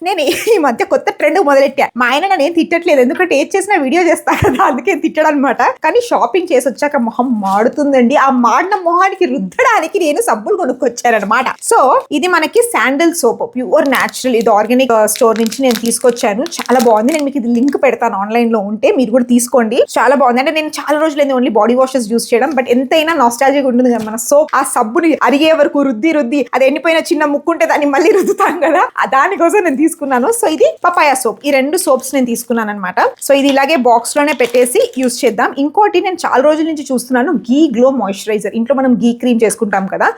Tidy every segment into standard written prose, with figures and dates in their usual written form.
నేను ఈ మధ్య కొత్త ట్రెండ్ మొదలెట్టా. మా ఆయన నేను తిట్టట్లేదు, ఎందుకంటే ఏది చేసినా వీడియో చేస్తా కదా, అందుకే తిట్టడం అనమాట. కానీ షాపింగ్ చేసి వచ్చాక మొహం మాడుతుందండి. ఆ మాడిన మొహానికి రుద్దడానికి నేను సబ్బులు కొనుక్కొచ్చానమాట. సో ఇది మనకి శాండల్ సోప్, ప్యూర్ న్యాచురల్, ఇది ఆర్గానిక్ స్టోర్ నుంచి నేను తీసుకొచ్చాను. చాలా బాగుంది. నేను మీకు ఇది లింక్ పెడతాను, ఆన్లైన్ లో ఉంటే మీరు కూడా తీసుకోండి. చాలా బాగుంది. అంటే నేను చాలా రోజులైంది ఓన్లీ బాడీ వాషెస్ యూస్ చేయడం, బట్ ఎంతైనా నాస్టాలజిక్ ఉంటుంది కదా మన సోప్. ఆ సబ్బుని అరిగే వరకు రుద్ది అది ఎండిపోయిన చిన్న ముక్కు ఉంటే దాన్ని మళ్ళీ రుద్దుతాం కదా, దానికోసం నేను తీసుకున్నాను. సో ఇది పపాయా సోప్. ఈ 2 సోప్స్ నేను తీసుకున్నాను అనమాట. సో ఇది ఇలాగే బాక్స్ లోనే పెట్టేసి యూస్ చేద్దాం. ఇంకోటి నేను చాలా రోజుల నుంచి చూస్తున్నాను, గీ గ్లో మాయిశ్చరైజర్. ఇంట్లో మనం గీ క్రీమ్ చేసుకుంటాం కదా,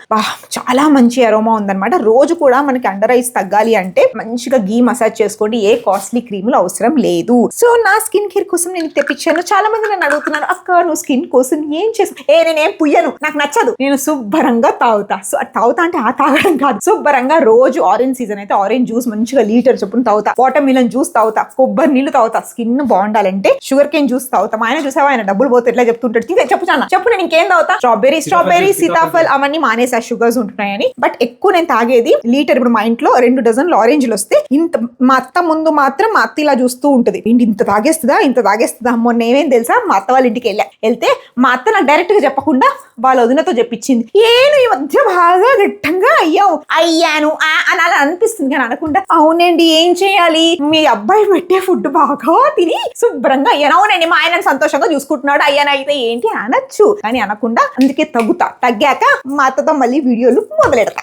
చాలా మంచి అరోమా ఉందన్నమాట. రోజు కూడా మనకి అండర్ ఐస్ తగ్గాలి అంటే మంచిగా గీ మసాజ్ చేసుకోండి. ఏ కాస్ట్లీ క్రీములు అవసరం లేదు. సో నా స్కిన్ కేర్ కోసం నేను తెప్పించాను. చాలా మంది నన్ను అడుగుతున్నారు, అక్క నువ్వు స్కిన్ కోసం ఏం చేస్తావు? నేనేం పుయ్యను, నాకు నచ్చదు, నేను శుభ్రంగా తాగుతా. సో తాగుతా అంటే ఆ తాగడం కాదు, శుభ్రంగా రోజు ఆరెంజ్ సీజన్ అయితే ఆరెంజ్ జ్యూస్ మంచిగా లీటర్ చొప్పున తాగుతా, వాటర్ మిలన్ జ్యూస్ తాగుతా, కొబ్బరి నీళ్లు తాగుతా. స్కిన్ బాగుండాలంటే షుగర్ కేన్ జ్యూస్ తాగుతా. ఆయన చూసావా, ఆయన డబ్బులు పోతే ఎట్లా చెప్తుంటాడు. చెప్పు నేను ఇంకేం తాగుతా, స్ట్రాబెర్రీ సీతాఫల్ అవన్నీ మానేసా, షుగర్స్ ఉంటున్నాయని. బట్ ఎక్కువ నేను తాగేది లీటర్. ఇప్పుడు మా ఇంట్లో 2 డజన్లు ఆరెంజ్లు వస్తే ఇంత, మా అత్త ముందు మాత్రం మా అత్త ఇలా చూస్తూ ఉంటుంది, ఏంటి ఇంత తాగేస్తుందా. మొన్న ఏమేం తెలుసా, మా అత్త వాళ్ళ ఇంటికి వెళ్తే మా అత్త నాకు డైరెక్ట్ గా చెప్పకుండా వాళ్ళ వదినతో చెప్పించింది, ఈ మధ్య బాగా దిట్టంగా అయ్యాను అని అలా అనిపిస్తుంది. కానీ అనకుండా, అవునండి ఏం చేయాలి, మీ అబ్బాయి పెట్టే ఫుడ్ బాగా తిని శుభ్రంగా అయ్యాను. అవునండి మా ఆయన సంతోషంగా చూసుకుంటున్నాడు, అయ్యాను అయితే ఏంటి అనొచ్చు, కానీ అనకుండా అందుకే తగ్గాక మా అత్తతో మళ్ళీ వీడియోలు మొదలెడతా.